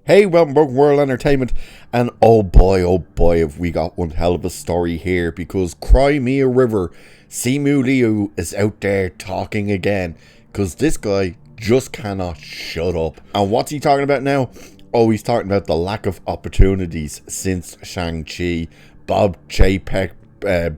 Hey, welcome to World Entertainment, and oh boy, have we got one hell of a story here, because Cry Me a River, Simu Liu is out there talking again, because this guy just cannot shut up. And what's he talking about now? Oh, he's talking about the lack of opportunities since Shang-Chi, Bob Chapek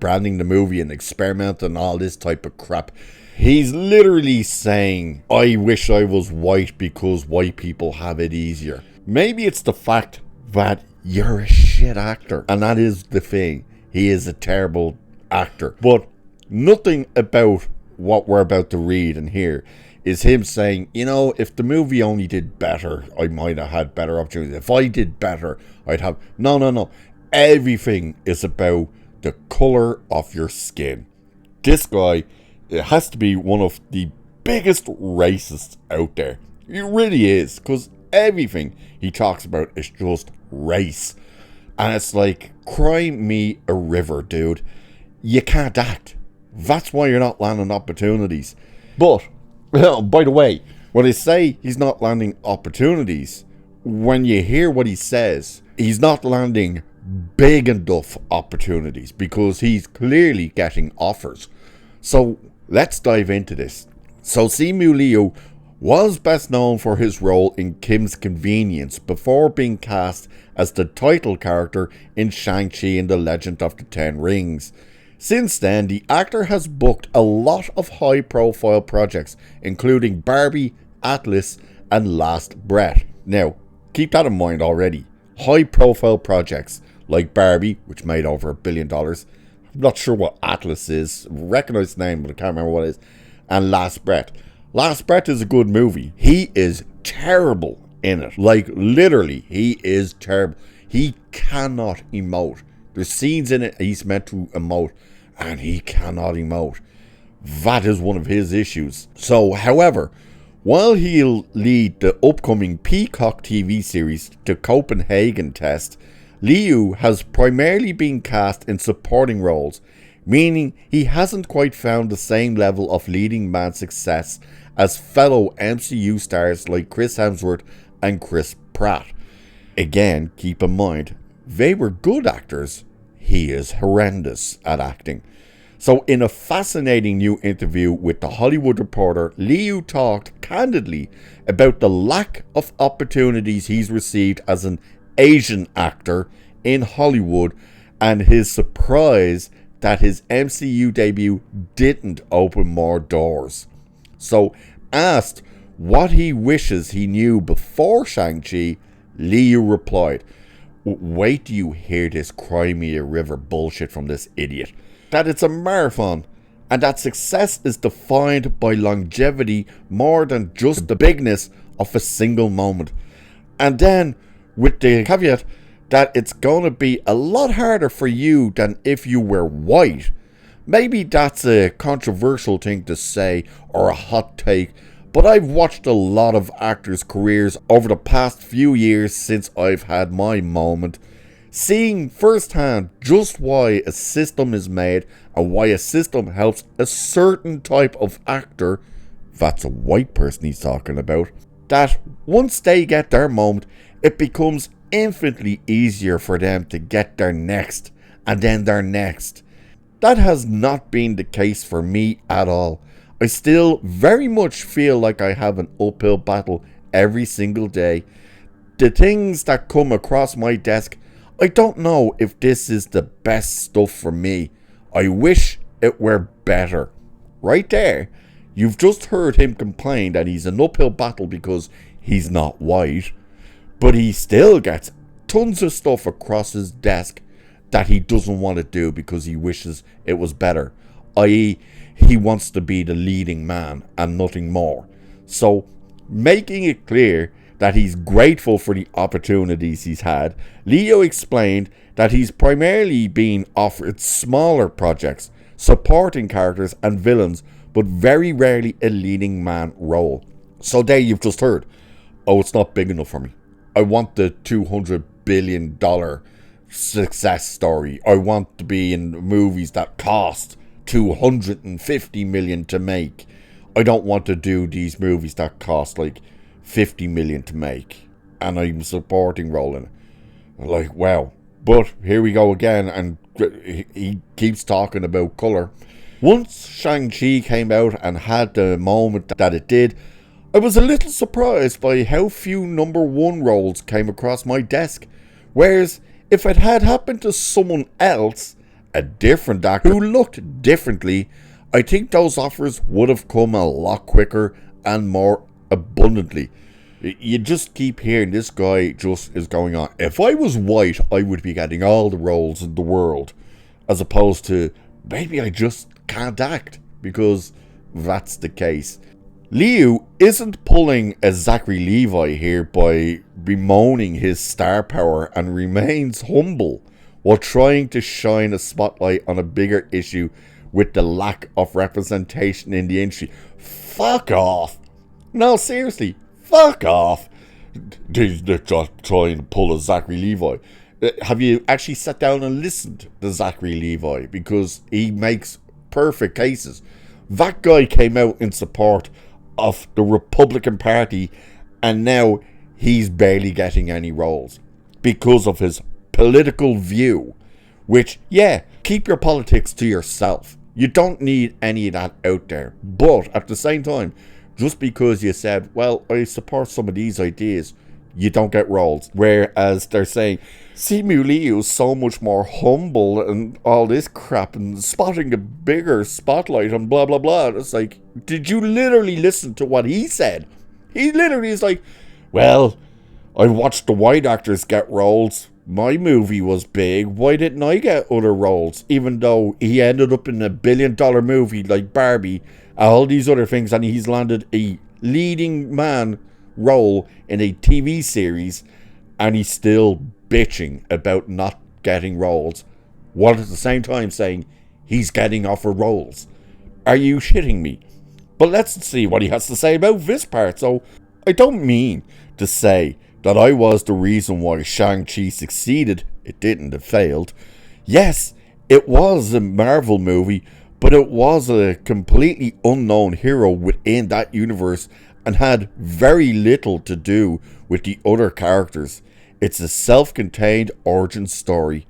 branding the movie and experiment and all this type of crap. He's literally saying, I wish I was white because white people have it easier. Maybe it's the fact that you're a shit actor, and that is the thing. He is a terrible actor. But nothing about what we're about to read and hear is him saying, you know, if the movie only did better, I might have had better opportunities. If I did better, I'd have... No. Everything is about the color of your skin. This guy, it has to be one of the biggest racists out there. He really is, because everything he talks about is just race. And it's like, cry me a river, dude. You can't act. That's why you're not landing opportunities. But, by the way, when I say he's not landing opportunities, when you hear what he says, he's not landing big enough opportunities, because he's clearly getting offers. So let's dive into this. So Simu Liu was best known for his role in Kim's Convenience before being cast as the title character in Shang-Chi and the Legend of the Ten Rings. Since then, the actor has booked a lot of high-profile projects, including Barbie, Atlas, and Last Breath. Now, keep that in mind already. High-profile projects like Barbie, which made over $1 billion. I'm not sure what Atlas is. Recognize the name, but I can't remember what it is. And Last Breath. Last Breath is a good movie. He is terrible in it. Like, literally, he is terrible. He cannot emote. There's scenes in it he's meant to emote, and he cannot emote. That is one of his issues. So, however, while he'll lead the upcoming Peacock TV series, The Copenhagen Test, Liu has primarily been cast in supporting roles, meaning he hasn't quite found the same level of leading man success as fellow MCU stars like Chris Hemsworth and Chris Pratt. Again, keep in mind, they were good actors. He is horrendous at acting. So in a fascinating new interview with The Hollywood Reporter, Liu talked candidly about the lack of opportunities he's received as an Asian actor in Hollywood, and his surprise that his MCU debut didn't open more doors. So, asked what he wishes he knew before Shang-Chi, Liu replied, wait till you hear this cry me a river bullshit from this idiot. That it's a marathon, and that success is defined by longevity more than just the bigness of a single moment. And then, with the caveat that it's going to be a lot harder for you than if you were white. Maybe that's a controversial thing to say, or a hot take, but I've watched a lot of actors' careers over the past few years since I've had my moment, seeing firsthand just why a system is made and why a system helps a certain type of actor, that's a white person he's talking about, that once they get their moment, it becomes infinitely easier for them to get their next, and then their next. That has not been the case for me at all. I still very much feel like I have an uphill battle every single day. The things that come across my desk, I don't know if this is the best stuff for me. I wish it were better. Right there, you've just heard him complain that he's an uphill battle because he's not white. But he still gets tons of stuff across his desk that he doesn't want to do because he wishes it was better. I.e., he wants to be the leading man and nothing more. So, making it clear that he's grateful for the opportunities he's had, Liu explained that he's primarily been offered smaller projects, supporting characters and villains, but very rarely a leading man role. So there you've just heard, oh, it's not big enough for me. I want the $200 billion success story. I want to be in movies that cost $250 million to make. I don't want to do these movies that cost like $50 million to make. and I'm supporting role in it. Like, wow. But here we go again, and he keeps talking about colour. Once Shang-Chi came out and had the moment that it did, I was a little surprised by how few number one roles came across my desk. Whereas, if it had happened to someone else, a different actor who looked differently, I think those offers would have come a lot quicker and more abundantly. You just keep hearing this guy just is going on. If I was white, I would be getting all the roles in the world. As opposed to, maybe I just can't act. Because that's the case. Liu isn't pulling a Zachary Levi here by bemoaning his star power and remains humble while trying to shine a spotlight on a bigger issue with the lack of representation in the industry. Fuck off. No, seriously. Fuck off. They're just trying to pull a Zachary Levi. Have you actually sat down and listened to Zachary Levi? Because he makes perfect cases. That guy came out in support of the Republican Party, and now he's barely getting any roles because of his political view. Which, yeah, keep your politics to yourself. You don't need any of that out there. But at the same time, just because you said, well, I support some of these ideas, you don't get roles. Whereas they're saying, Simu Liu is so much more humble and all this crap and spotting a bigger spotlight and blah, blah, blah. It's like, did you literally listen to what he said? He literally is like, well, I watched the white actors get roles. My movie was big. Why didn't I get other roles? Even though he ended up in a $1 billion movie like Barbie, all these other things, and he's landed a leading man role in a TV series, and he's still bitching about not getting roles, while at the same time saying he's getting offered roles. Are you shitting me? But let's see what he has to say about this part. So, I don't mean to say that I was the reason why Shang-Chi succeeded. It didn't, it failed. Yes, it was a Marvel movie, but it was a completely unknown hero within that universe and had very little to do with the other characters. It's a self-contained origin story.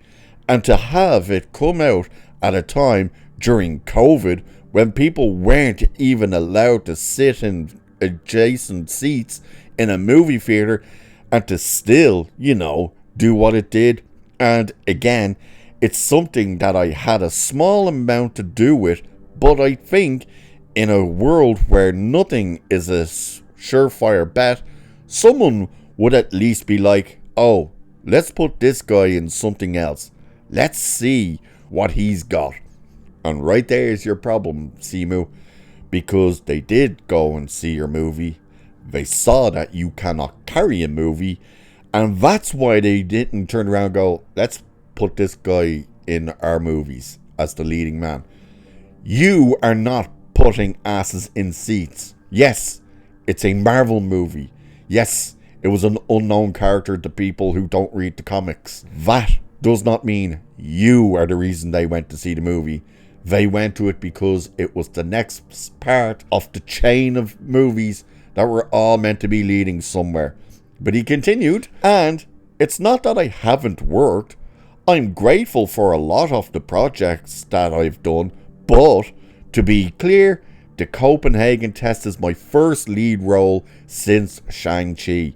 And to have it come out at a time during COVID when people weren't even allowed to sit in adjacent seats in a movie theater, and to still, do what it did. And again, it's something that I had a small amount to do with, but I think in a world where nothing is a surefire bet, someone would at least be like, oh, let's put this guy in something else. Let's see what he's got. And right there is your problem, Simu, because they did go and see your movie. They saw that you cannot carry a movie, and that's why they didn't turn around and go, let's put this guy in our movies as the leading man. You are not putting asses in seats. Yes, it's a Marvel movie. Yes, it was an unknown character to people who don't read the comics. That does not mean you are the reason they went to see the movie. They went to it because it was the next part of the chain of movies that were all meant to be leading somewhere. But he continued, and it's not that I haven't worked. I'm grateful for a lot of the projects that I've done, but to be clear, the Copenhagen test is my first lead role since Shang-Chi.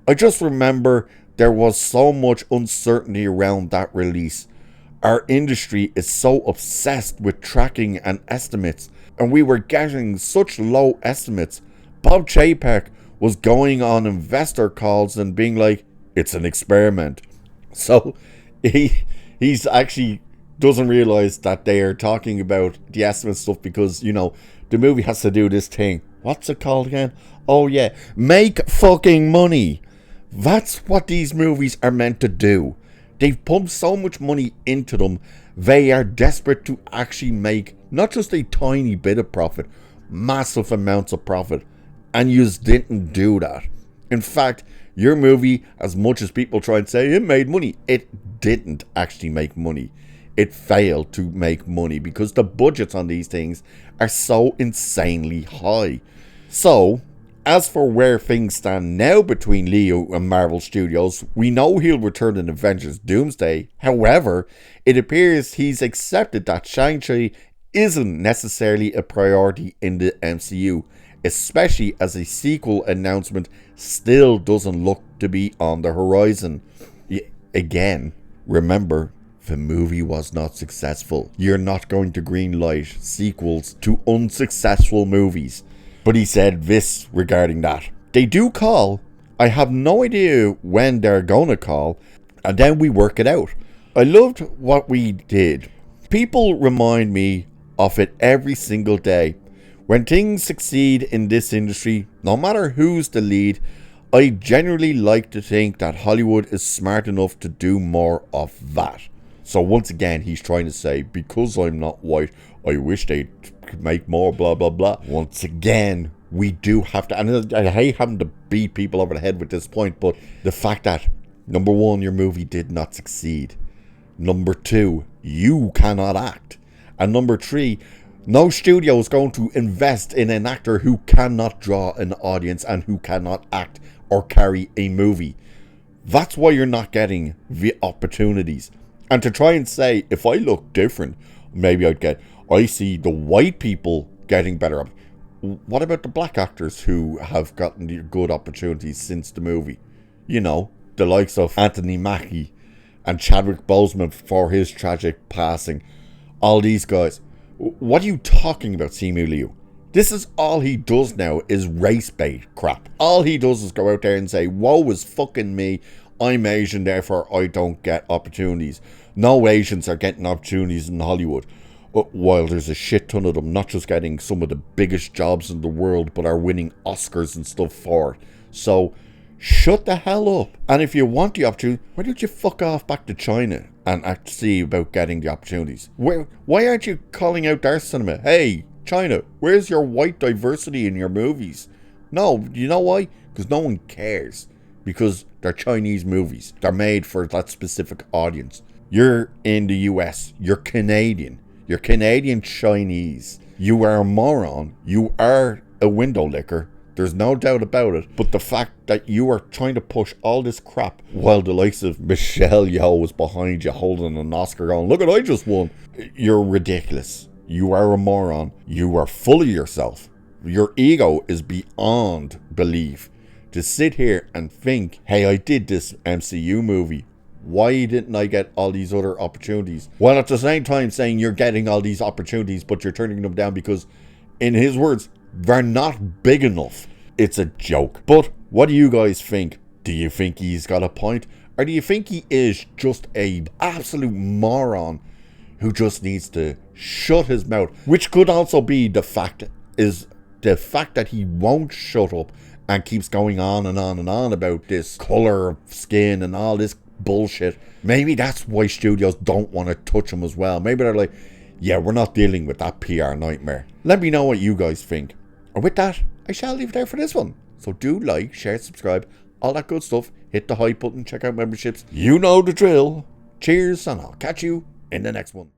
I just remember there was so much uncertainty around that release. Our industry is so obsessed with tracking and estimates, and we were getting such low estimates. Bob Chapek was going on investor calls and being like, it's an experiment. So he's actually doesn't realize that they are talking about the estimate stuff because, the movie has to do this thing. What's it called again? Oh yeah, make fucking money. That's what these movies are meant to do. They've pumped so much money into them, they are desperate to actually make not just a tiny bit of profit, massive amounts of profit. And you just didn't do that. In fact, your movie, as much as people try and say it made money, it didn't actually make money. It failed to make money because the budgets on these things are so insanely high. So, As for where things stand now between Liu and Marvel Studios, we know he'll return in Avengers Doomsday. However, it appears he's accepted that Shang-Chi isn't necessarily a priority in the MCU, especially as a sequel announcement still doesn't look to be on the horizon. Again, remember, the movie was not successful. You're not going to greenlight sequels to unsuccessful movies. But he said this regarding that: they do call. I have no idea when they're gonna call, and then we work it out. I loved what we did. People remind me of it every single day. When things succeed in this industry, no matter who's the lead, I generally like to think that Hollywood is smart enough to do more of that. So once again, he's trying to say, because I'm not white, I wish they'd make more blah blah blah. Once again, we do have to, and I hate having to beat people over the head with this point, but the fact that, number one, your movie did not succeed. Number two, you cannot act. And number three, no studio is going to invest in an actor who cannot draw an audience and who cannot act or carry a movie. That's why you're not getting the opportunities. And to try and say, if I look different, maybe I see the white people getting better. What about the black actors who have gotten good opportunities since the movie? You know, the likes of Anthony Mackie and Chadwick Boseman for his tragic passing. All these guys. What are you talking about, Simu Liu? This is all he does now, is race bait crap. All he does is go out there and say, woe is fucking me, I'm Asian, therefore I don't get opportunities. No Asians are getting opportunities in Hollywood. While there's a shit ton of them, not just getting some of the biggest jobs in the world, but are winning Oscars and stuff for it. So, shut the hell up. And if you want the opportunity, why don't you fuck off back to China and see about getting the opportunities? Why aren't you calling out their cinema? Hey, China, where's your white diversity in your movies? No, you know why? Because no one cares. Because they're Chinese movies. They're made for that specific audience. You're in the US. You're Canadian. You're Canadian Chinese. You are a moron. You are a window licker. There's no doubt about it. But the fact that you are trying to push all this crap while the likes of Michelle Yeoh is behind you holding an Oscar going, look at, I just won. You're ridiculous. You are a moron. You are full of yourself. Your ego is beyond belief. To sit here and think, hey, I did this MCU movie. Why didn't I get all these other opportunities? While at the same time saying you're getting all these opportunities, but you're turning them down because, in his words, they're not big enough. It's a joke. But what do you guys think? Do you think he's got a point? Or do you think he is just a absolute moron who just needs to shut his mouth? Which could also be the fact that he won't shut up and keeps going on and on and on about this color of skin and all this bullshit. Maybe that's why studios don't want to touch him as well. Maybe they're like, yeah, we're not dealing with that PR nightmare. Let me know what you guys think. And with that, I shall leave it there for this one. So do like, share, subscribe, all that good stuff. Hit the hype button, check out memberships. You know the drill. Cheers, and I'll catch you in the next one.